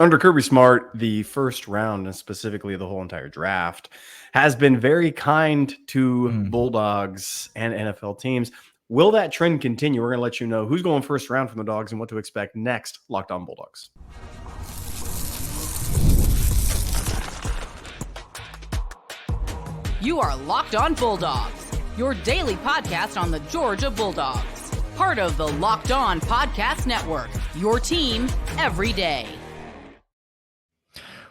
Under Kirby Smart, the first round, and specifically the whole entire draft, has been very kind to Bulldogs and NFL teams. Will that trend continue? We're going to let you know who's going first round from the Dogs and what to expect next. Locked On Bulldogs. You are Locked On Bulldogs, your daily podcast on the Georgia Bulldogs. Part of the Locked On Podcast Network, your team every day.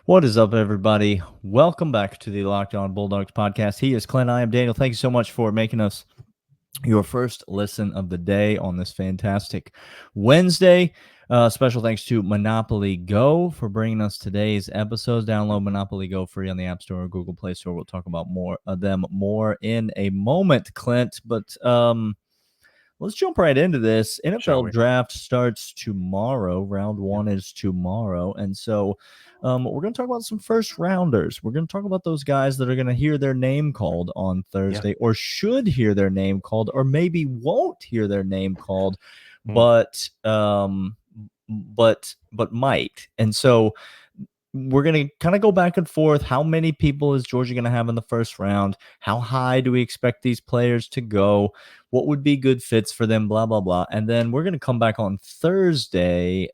What is up, everybody? Welcome back to the Locked On Bulldogs podcast. He is Clint. I am Daniel. Thank you so much for making us your first listen of the day on this fantastic Wednesday. Special thanks to Monopoly Go for bringing us today's episodes. Download Monopoly Go free on the App Store or Google Play Store. We'll talk about more of them in a moment, Clint. But let's jump right into this. NFL draft starts tomorrow. Round one is tomorrow. And so we're going to talk about some first rounders. We're going to talk about those guys that are going to hear their name called on Thursday, or should hear their name called, or maybe won't hear their name called, but might. And so we're going to kind of go back and forth. How many people is Georgia going to have in the first round? How high do we expect these players to go? What would be good fits for them? Blah, blah, blah. And then we're going to come back on Thursday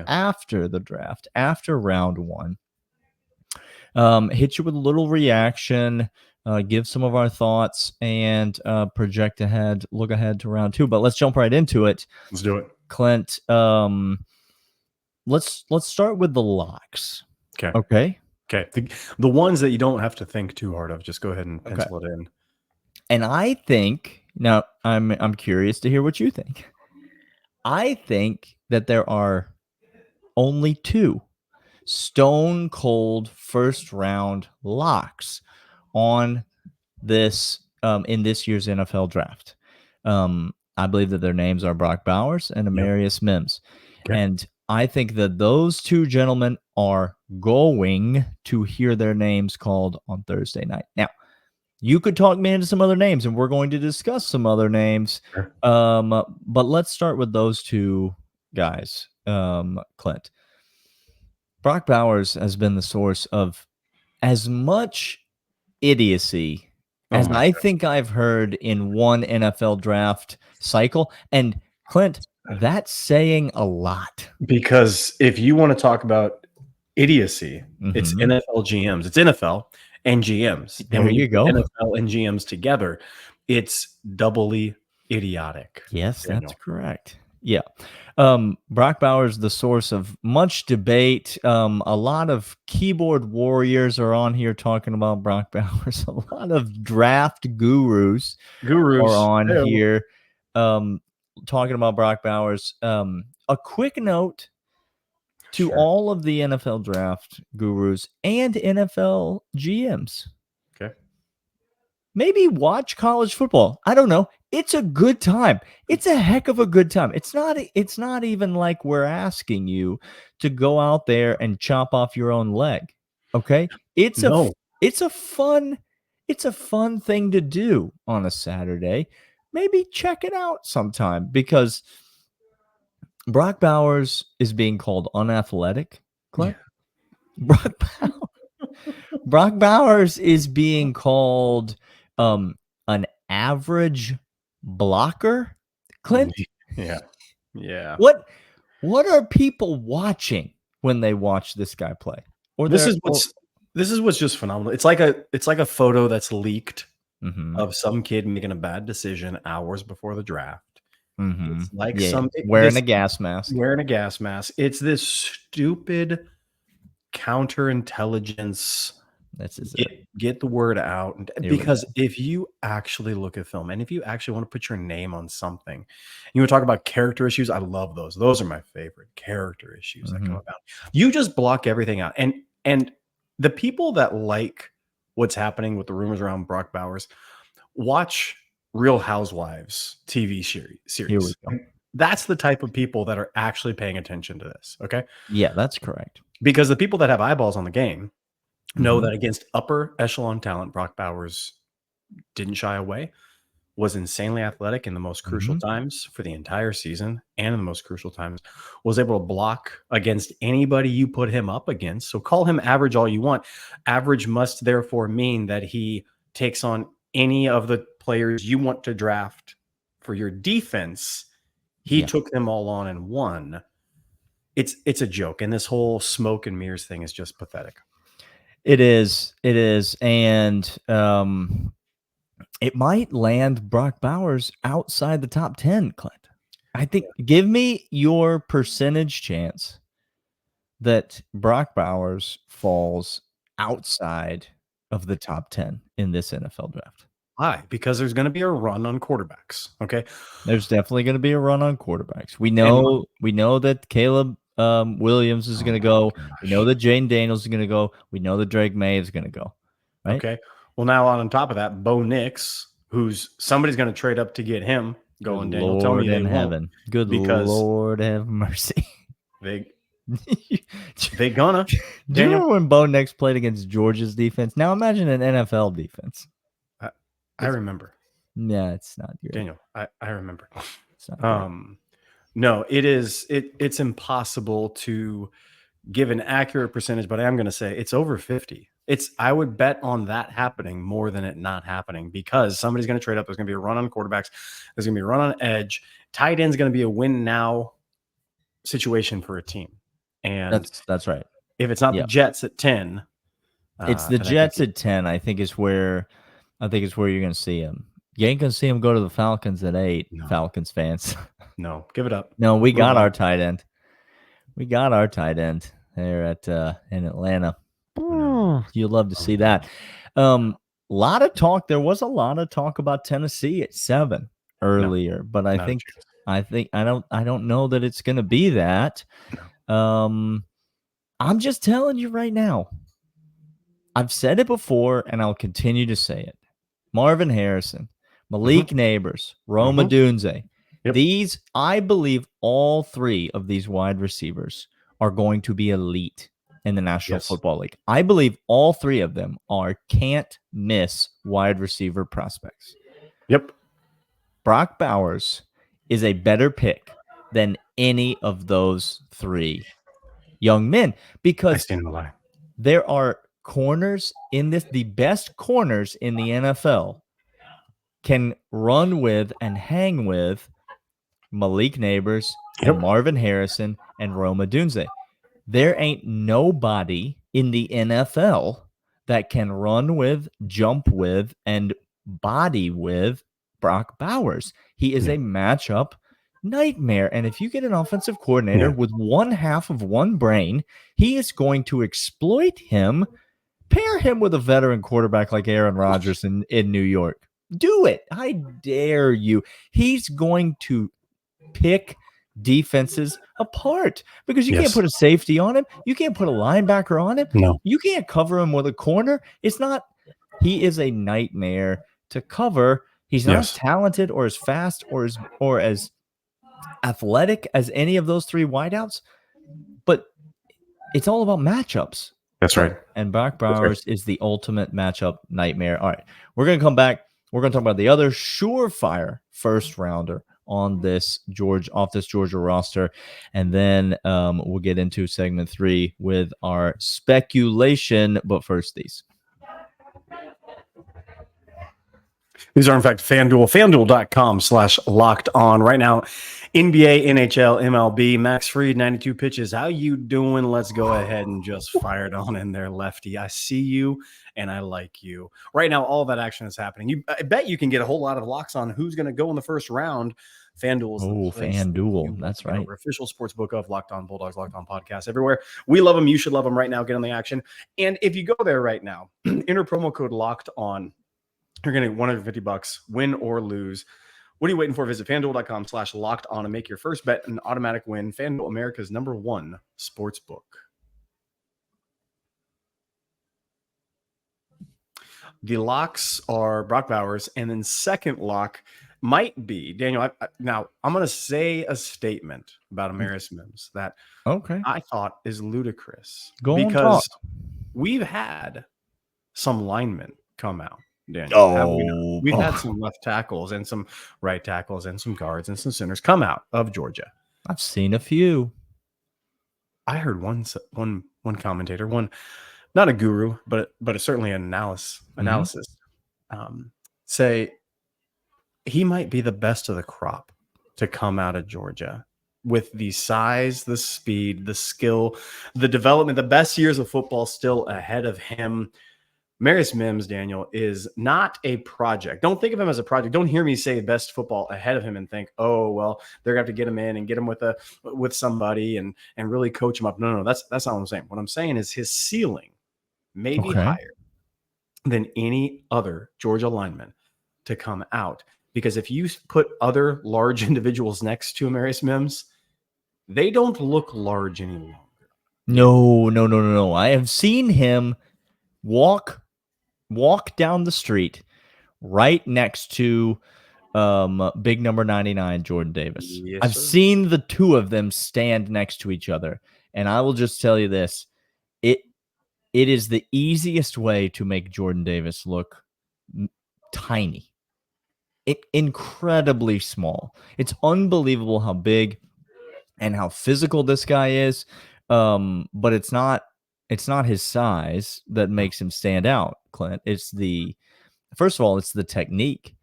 after the draft, after round one, hit you with a little reaction, give some of our thoughts, and project ahead, look ahead to round two. But let's jump right into it. Let's do it. Clint, let's start with the locks. Okay. The ones that you don't have to think too hard of, just go ahead and pencil it in. And I think, now I'm curious to hear what you think. I think that there are only two stone cold first round locks on this in this year's NFL draft. I believe that their names are Brock Bowers and Amarius Mims. And I think that those two gentlemen are going to hear their names called on Thursday night. Now, you could talk me into some other names, and we're going to discuss some other names. But let's start with those two guys. Clint. Brock Bowers has been the source of as much idiocy as I think I've heard in one NFL draft cycle. And Clint, that's saying a lot. Because if you want to talk about idiocy, it's NFL GMs. It's NFL and GMs. There you go. NFL and GMs together, it's doubly idiotic. Yes, that's correct. Yeah. Brock Bowers, the source of much debate. A lot of keyboard warriors are on here talking about Brock Bowers. A lot of draft gurus are on here talking about Brock Bowers. A quick note to all of the NFL draft gurus and NFL GMs. Maybe watch college football. I don't know. It's a good time. It's a heck of a good time. It's not even like we're asking you to go out there and chop off your own leg. Okay? It's a fun thing to do on a Saturday. Maybe check it out sometime, because Brock Bowers is being called unathletic. Clint? Yeah. Brock Bowers is being called an average blocker. Clint? Yeah. What are people watching when they watch this guy play? This is what's just phenomenal. It's like a photo that's leaked of some kid making a bad decision hours before the draft. It's like wearing a gas mask. It's this stupid counterintelligence. Get the word out, because if you actually look at film and if you actually want to put your name on something, you want to talk about character issues. I love those. Those are my favorite character issues that come about. You just block everything out. And the people that like what's happening with the rumors around Brock Bowers, watch Real Housewives TV series. Here we go. That's the type of people that are actually paying attention to this. Okay. Yeah, that's correct. Because the people that have eyeballs on the game know that against upper echelon talent, Brock Bowers didn't shy away. was insanely athletic in the most crucial times for the entire season and in the most crucial times, was able to block against anybody you put him up against. So call him average all you want. Average must therefore mean that he takes on any of the players you want to draft for your defense. He took them all on and won. It's a joke. And this whole smoke and mirrors thing is just pathetic. It is. And it might land Brock Bowers outside the top 10, Clint. I think, give me your percentage chance that Brock Bowers falls outside of the top 10 in this NFL draft. Why? Because there's going to be a run on quarterbacks. Okay. There's definitely going to be a run on quarterbacks. We know that Caleb Williams is going to go. We know that Jaden Daniels is going to go. We know that Drake May is going to go. Right? Okay. Well, now on top of that, Bo Nix, who's somebody's going to trade up to get him going. Good Daniel, Lord tell me they in won't. heaven. Good Lord have mercy. They gonna. Do you remember when Bo Nix played against Georgia's defense? Now imagine an NFL defense. I remember. Yeah, it's not good. Daniel, I remember. It's not no, it's impossible to give an accurate percentage, but I am going to say it's over 50. I would bet on that happening more than it not happening, because somebody's going to trade up. There's going to be a run on quarterbacks. There's going to be a run on edge. Tight end's going to be a win now situation for a team. And that's right. If it's not the Jets at 10, it's the Jets at 10. I think it's where you're going to see him. You ain't going to see him go to the Falcons at 8. No. Falcons fans. No, give it up. No, we got our tight end. We got our tight end there at in Atlanta. You'll love to see that. Lot of talk. There was a lot of talk about Tennessee at 7 earlier, but I don't know that it's going to be that. No. I'm just telling you right now. I've said it before, and I'll continue to say it. Marvin Harrison, Malik Neighbors, Rome Odunze. Yep. These, I believe, all 3 of these wide receivers are going to be elite in the National Football League. I believe all 3 of them are can't-miss wide receiver prospects. Yep. Brock Bowers is a better pick than any of those 3 young men, because there are corners in this. The best corners in the NFL can run with and hang with Malik Neighbors and Marvin Harrison and Rome Odunze. There ain't nobody in the NFL that can run with, jump with, and body with Brock Bowers. He is a matchup nightmare. And if you get an offensive coordinator with one half of one brain, he is going to exploit him. Pair him with a veteran quarterback like Aaron Rodgers in New York. Do it. I dare you. He's going to pick defenses apart because you can't put a safety on him. You can't put a linebacker on him. No. You can't cover him with a corner. He is a nightmare to cover. He's not as talented or as fast or as athletic as any of those 3 wideouts, but it's all about matchups. That's right. And Brock Bowers is the ultimate matchup nightmare. All right, we're going to come back. We're going to talk about the other surefire first rounder on this Georgia roster, and then we'll get into segment 3 with our speculation. But first, these. These are, in fact, FanDuel. FanDuel.com/locked-on. Right now, NBA, NHL, MLB, Max Fried, 92 pitches. How you doing? Let's go ahead and just fire it on in there, lefty. I see you, and I like you. Right now, all that action is happening. I bet you can get a whole lot of locks on who's going to go in the first round. FanDuel is the place. FanDuel. That's right. Our official sports book of Locked On Bulldogs, Locked On Podcast everywhere. We love them. You should love them right now. Get on the action. And if you go there right now, enter promo code Locked On. You're going to get $150, win or lose. What are you waiting for? Visit FanDuel.com/locked-on and make your first bet an automatic win. FanDuel, America's #1 sports book. The locks are Brock Bowers, and then second lock might be Daniel. Now, I'm going to say a statement about Amarius Mims that I thought is ludicrous. Go on, because we've had some linemen come out Daniel? Have we not? We've had some left tackles and some right tackles and some guards and some centers come out of Georgia. I've seen a few. I heard one commentator, not a guru, but certainly an analysis, say he might be the best of the crop to come out of Georgia with the size, the speed, the skill, the development, the best years of football still ahead of him. Amarius Mims, Daniel, is not a project. Don't think of him as a project. Don't hear me say best football ahead of him and think, oh, well, they're going to have to get him in and get him with somebody and really coach him up. No, that's not what I'm saying. What I'm saying is his ceiling may be higher than any other Georgia lineman to come out. Because if you put other large individuals next to Amarius Mims, they don't look large any longer. No. I have seen him walk down the street right next to big number 99, Jordan Davis. Yes, I've seen the two of them stand next to each other. And I will just tell you this. It is the easiest way to make Jordan Davis look tiny. Incredibly small. It's unbelievable how big and how physical this guy is. But it's not his size that makes him stand out, Clint. First of all, it's the technique.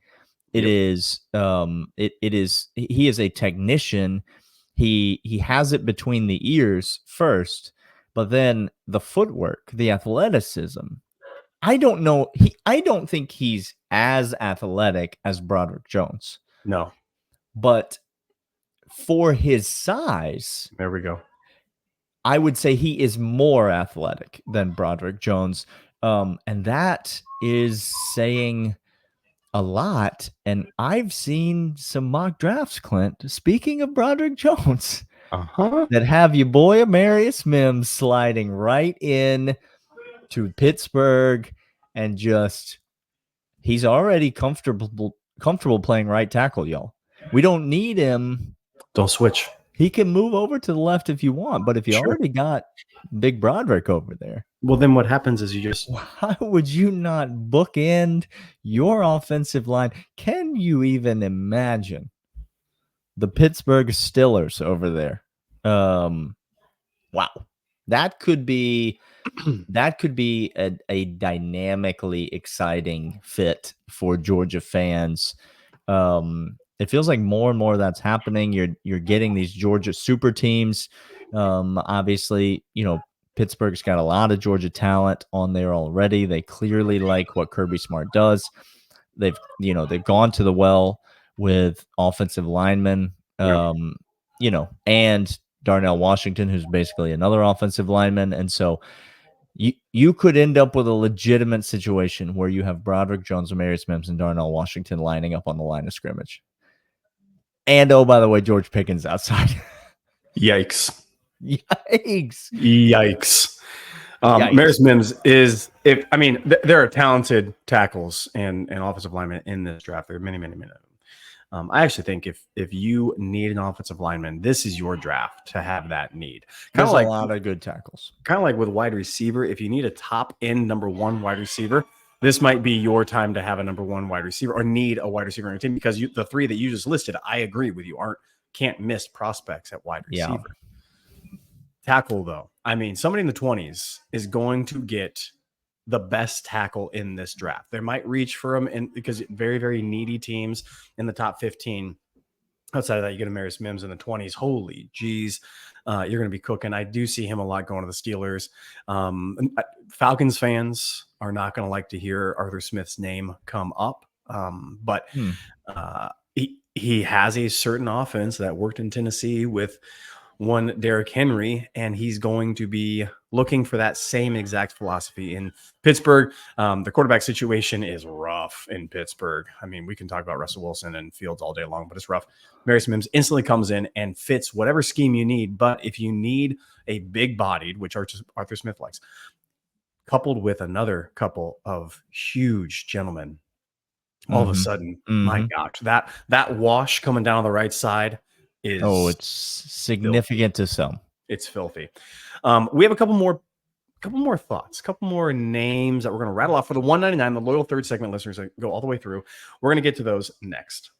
It is he is a technician. He has it between the ears first, but then the footwork, the athleticism. I don't think he's as athletic as Broderick Jones. No. But for his size, there we go. I would say he is more athletic than Broderick Jones. And that is saying a lot. And I've seen some mock drafts, Clint, speaking of Broderick Jones, that have your boy Amarius Mims sliding right in to Pittsburgh, and he's already comfortable playing right tackle, y'all. We don't need him. Don't switch. He can move over to the left if you want, but if you already got Big Broderick over there, well, then what happens is why would you not bookend your offensive line? Can you even imagine the Pittsburgh Steelers over there? Wow. That could be a dynamically exciting fit for Georgia fans. It feels like more and more that's happening. You're getting these Georgia super teams. Obviously, Pittsburgh's got a lot of Georgia talent on there already. They clearly like what Kirby Smart does. They've gone to the well with offensive linemen, and Darnell Washington, who's basically another offensive lineman. And so you could end up with a legitimate situation where you have Broderick Jones, Amarius Mims, and Darnell Washington lining up on the line of scrimmage. And, oh, by the way, George Pickens outside. Yikes. Yikes. Amarius Mims there are talented tackles and offensive linemen in this draft. There are many, many, many of them. I actually think if you need an offensive lineman, this is your draft to have that need. Kind of like a lot of good tackles. Kind of like with wide receiver. If you need a top end number one wide receiver, this might be your time to have a number one wide receiver or need a wide receiver on your team, because the three that you just listed, I agree with you, can't miss prospects at wide receiver. Yeah. Tackle, though. Somebody in the 20s is going to get the best tackle in this draft. They might reach for him because very, very needy teams in the top 15. Outside of that, you get Amarius Mims in the 20s. Holy geez, you're going to be cooking. I do see him a lot going to the Steelers. Falcons fans are not going to like to hear Arthur Smith's name come up, but he has a certain offense that worked in Tennessee with one Derrick Henry, and he's going to be looking for that same exact philosophy in Pittsburgh. The quarterback situation is rough in Pittsburgh. We can talk about Russell Wilson and Fields all day long, but it's rough. Amarius Mims instantly comes in and fits whatever scheme you need. But if you need a big-bodied, which Arthur Smith likes, coupled with another couple of huge gentlemen, all of a sudden, my gosh, that wash coming down the right side is it's significant filthy. to some. It's filthy. We have a couple more couple more thoughts, couple more names that we're going to rattle off for the 199, the loyal third segment listeners that go all the way through. We're going to get to those next.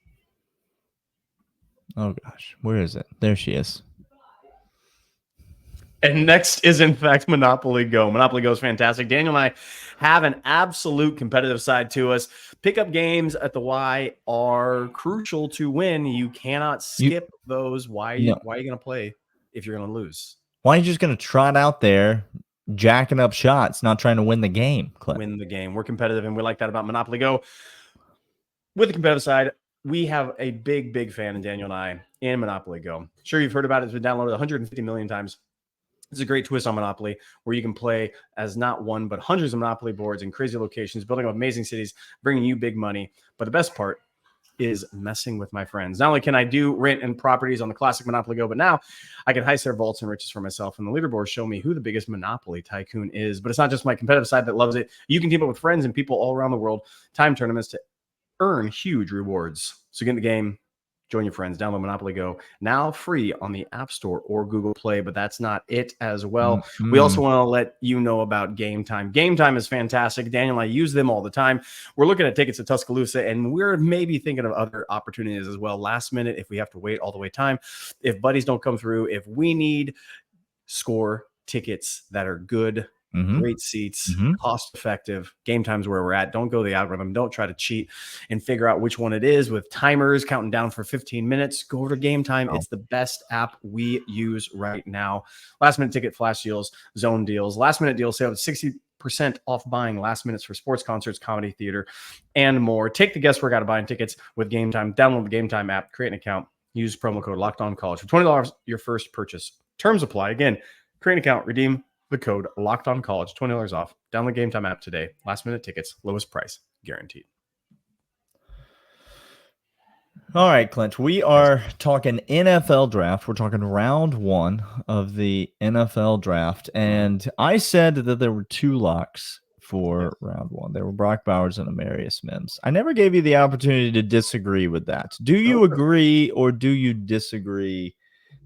Oh gosh, where is it? There she is. And next is, in fact, Monopoly Go. Monopoly Go is fantastic. Daniel and I have an absolute competitive side to us. Pickup games at the Y are crucial to win. You cannot skip those. Why are you going to play if you're going to lose? Why are you just going to trot out there jacking up shots, not trying to win the game, Clint? Win the game. We're competitive, and we like that about Monopoly Go. With the competitive side, we have a big fan in Daniel and I in Monopoly Go. Sure, you've heard about it. It's been downloaded 150 million times. It's a great twist on Monopoly where you can play as not one, but hundreds of Monopoly boards in crazy locations, building up amazing cities, bringing you big money. But the best part is messing with my friends. Not only can I do rent and properties on the classic Monopoly Go, but now I can heist their vaults and riches for myself. And the leaderboards show me who the biggest Monopoly tycoon is. But it's not just my competitive side that loves it. You can team up with friends and people all around the world, time tournaments to earn huge rewards. So get in the game. Join your friends. Download Monopoly Go now free on the App Store or Google Play, but that's not it as well. Mm-hmm. We also want to let you know about Game Time. Game Time is fantastic. Daniel and I use them all the time. We're looking at tickets to Tuscaloosa, and we're maybe thinking of other opportunities as well. Last minute, if we have to wait all the way time, if buddies don't come through, if we need score tickets that are good, great seats, cost effective. Game Time's where we're at. Don't go the algorithm. Don't try to cheat and figure out which one it is with timers counting down for 15 minutes. Go over to Game Time. It's the best app we use right now. Last minute ticket flash deals, zone deals, last minute deals, sale 60% off buying last minutes for sports, concerts, comedy, theater, and more. Take the guesswork out of buying tickets with Game Time. Download the Game Time app, create an account, use promo code LOCKEDONCollege for $20 your first purchase. Terms apply. Again, create an account, redeem the code LOCKEDONCollege, $20 off. Download Game Time app today. Last minute tickets, lowest price guaranteed. All right, Clint, we are talking NFL draft. We're talking round 1 of the NFL draft. And I said that there were 2 locks for round 1. There were Brock Bowers and Amarius Mims. I never gave you the opportunity to disagree with that. Do you agree or do you disagree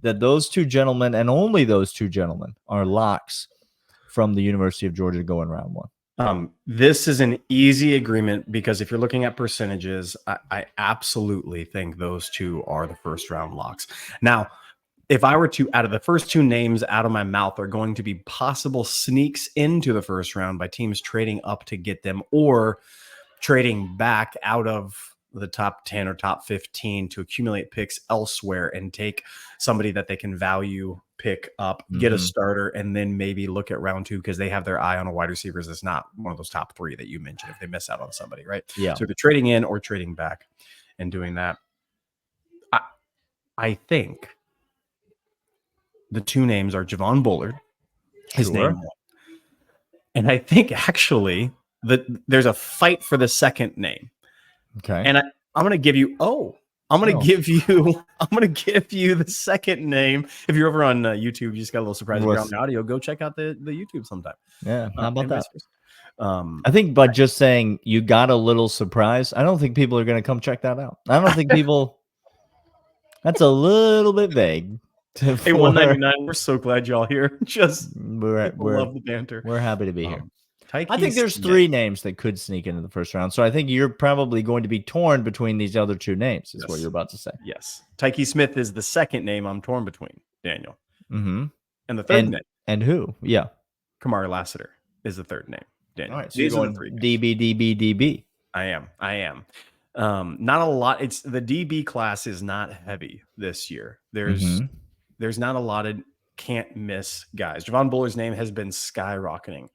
that those 2 gentlemen, and only those 2 gentlemen, are locks from the University of Georgia going round 1? This is an easy agreement because if you're looking at percentages, I absolutely think those 2 are the first round locks. Now, if I were to, out of the first 2 names out of my mouth are going to be possible sneaks into the first round by teams trading up to get them or trading back out of the top 10 or top 15 to accumulate picks elsewhere and take somebody that they can value, pick up, get a starter, and then maybe look at round 2 because they have their eye on a wide receiver that's not one of those top 3 that you mentioned if they miss out on somebody, right? Yeah. So they're trading in or trading back and doing that. I think the 2 names are Javon Bullard, his name 1. And I think actually that there's a fight for the second name. Okay. And I'm going to give you, I'm going to give you the second name. If you're over on YouTube, you just got a little surprise. If you're on the audio, go check out the YouTube sometime. Yeah. How about that? I think by just saying you got a little surprise, I don't think people are going to come check that out. I don't think people, that's a little bit vague. Hey, 199, we're so glad y'all here. Just we love the banter. We're happy to be here. Tykees, I think there's 3 names that could sneak into the first round. So I think you're probably going to be torn between these other 2 names, is what you're about to say. Yes. Tyke Smith is the second name I'm torn between, Daniel. And the third name. And who? Yeah. Kamari Lassiter is the third name, Daniel. All right. So you're going DB. I am. Not a lot. It's the DB class is not heavy this year. There's not a lot of can't miss guys. Javon Bullard's name has been skyrocketing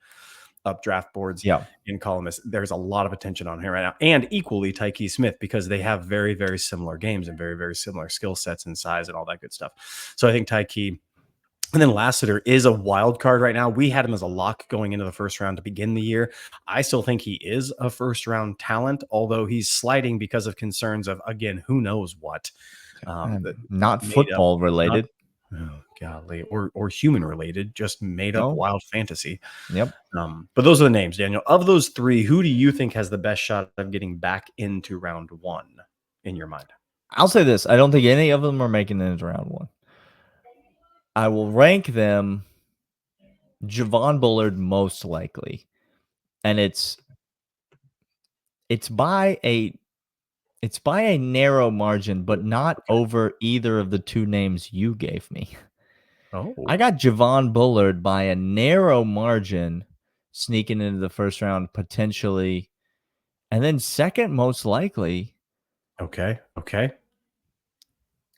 up draft boards in columnists. There's a lot of attention on him right now. And equally Tyke Smith because they have very, very similar games and very, very similar skill sets and size and all that good stuff. So I think Tyke and then Lassiter is a wild card right now. We had him as a lock going into the first round to begin the year. I still think he is a first round talent, although he's sliding because of concerns of, again, who knows what. Not football related. Oh, golly, or human related, just made up wild fantasy. Yep. But those are the names, Daniel. Of those 3, who do you think has the best shot of getting back into round 1 in your mind? I'll say this. I don't think any of them are making it into round 1. I will rank them Javon Bullard most likely, and it's by a narrow margin, but not over either of the two names you gave me. Oh, I got Javon Bullard by a narrow margin, sneaking into the first round potentially, and then second most likely. Okay.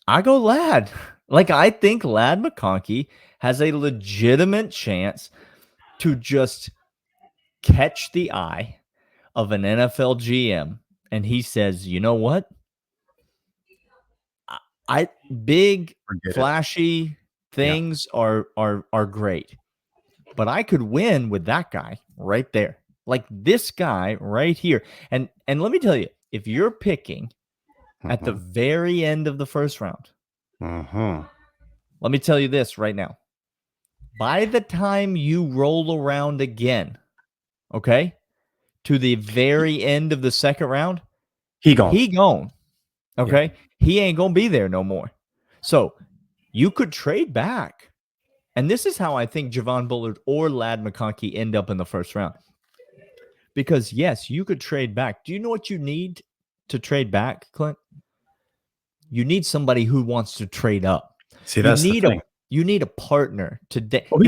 I go Lad. Like, I think Lad McConkey has a legitimate chance to just catch the eye of an NFL GM, and he says, you know what? Big, flashy things are great, but I could win with that guy right there. Like this guy right here. And let me tell you, if you're picking at the very end of the first round, let me tell you this right now. By the time you roll around again, okay, to the very end of the second round, he gone. Okay? Yeah. He ain't going to be there no more. So you could trade back. And this is how I think Javon Bullard or Lad McConkey end up in the first round. Because, yes, you could trade back. Do you know what you need to trade back, Clint? You need somebody who wants to trade up. See, that's the thing. You need a partner to dance. Well,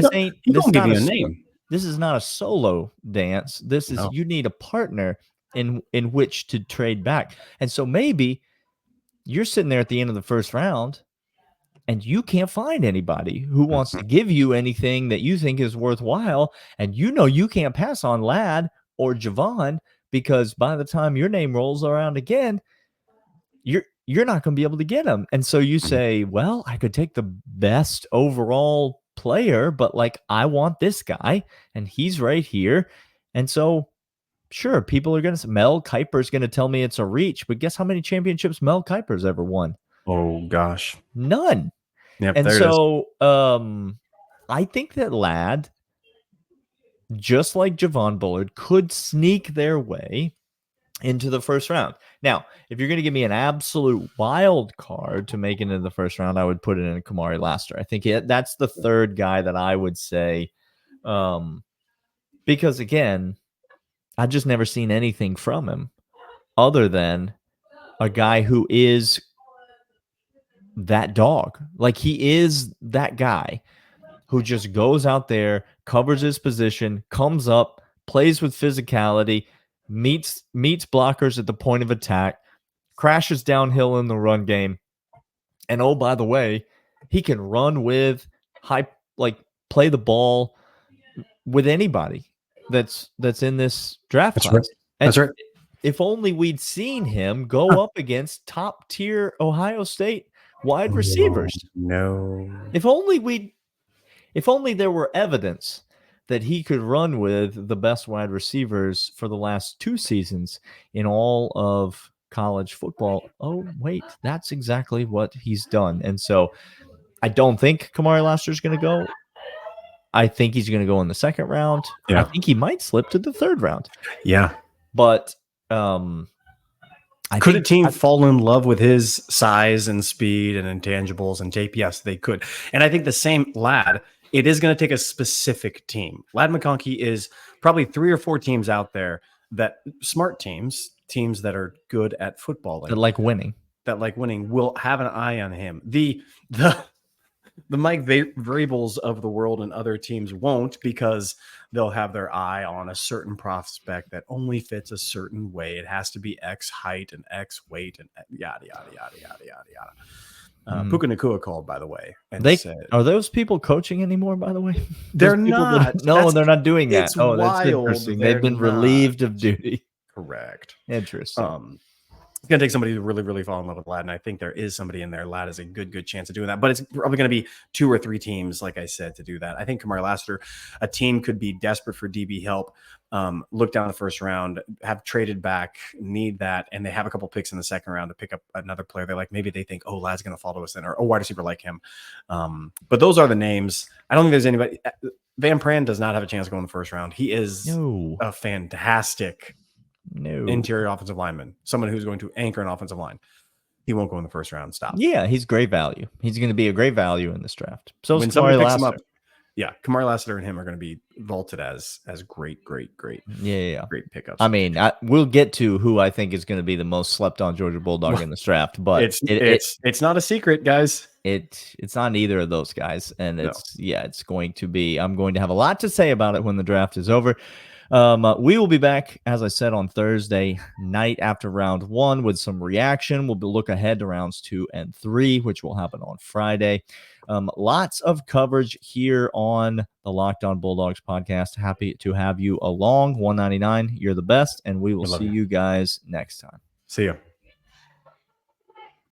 This is not a solo dance. This is You need a partner in which to trade back. And so maybe you're sitting there at the end of the first round and you can't find anybody who wants to give you anything that you think is worthwhile. And you can't pass on Lad or Javon, because by the time your name rolls around again, you're not going to be able to get them. And so you say, well, I could take the best overall player, but like, I want this guy and he's right here. And so sure, people are going to say Mel Kiper's going to tell me it's a reach, but guess how many championships Mel Kiper's ever won? Oh gosh. None. Yep, and so I think that Lad, just like Javon Bullard, could sneak their way into the first round. Now, if you're going to give me an absolute wild card to make it into the first round, I would put it in Kamari Laster. I think that's the third guy that I would say, because again, I've just never seen anything from him other than a guy who is that dog. Like, he is that guy who just goes out there, covers his position, comes up, plays with physicality, meets blockers at the point of attack, crashes downhill in the run game. And oh, by the way, he can run with play the ball with anybody that's in this draft class. Right. That's right. If only we'd seen him go up against top tier Ohio State wide receivers. No. If only there were evidence that he could run with the best wide receivers for the last 2 seasons in all of college football. Oh, wait, that's exactly what he's done. And so I don't think Kamari Laster is going to go. I think he's going to go in the second round. Yeah. I think he might slip to the third round. Yeah. But could a team fall in love with his size and speed and intangibles and tape? Yes, they could. And I think the same Lad, it is going to take a specific team. Lad McConkey is probably 3 or 4 teams out there, that smart teams that are good at footballing, that like winning, will have an eye on him. The Mike Vrabels of the world and other teams won't, because they'll have their eye on a certain prospect that only fits a certain way. It has to be X height and X weight and yada, yada, yada, yada, yada, yada. Puka Nacua called, by the way. And said, are those people coaching anymore, by the way? They're not. They're not doing that. Oh, that's interesting. They've been relieved of duty. Correct. Interesting. It's going to take somebody to really, really fall in love with Lad, and I think there is somebody in there. Lad is a good chance of doing that, but it's probably going to be 2 or 3 teams, like I said, to do that. I think Kamari Laster, a team could be desperate for DB help, look down the first round, have traded back, need that, and they have a couple picks in the second round to pick up another player. They're like, maybe they think, oh, Lad's going to fall to us then, or a wide receiver like him. But those are the names. I don't think there's anybody. Van Pran does not have a chance to go in the first round. He is a fantastic interior offensive lineman, someone who's going to anchor an offensive line. He won't go in the first round. Stop. Yeah, he's great value. He's going to be a great value in this draft. So when somebody picks him up, Yeah, Kamar Lassiter and him are going to be vaulted as great pickups. I mean, we'll get to who I think is going to be the most slept on Georgia Bulldog in this draft, but it's not a secret, guys. It's not either of those guys, and it's going to be. I'm going to have a lot to say about it when the draft is over. We will be back, as I said, on Thursday night after round 1 with some reaction. We'll look ahead to rounds 2 and 3, which will happen on Friday. Lots of coverage here on the Locked On Bulldogs podcast. Happy to have you along. 199, you're the best, and we will see you guys next time. See ya.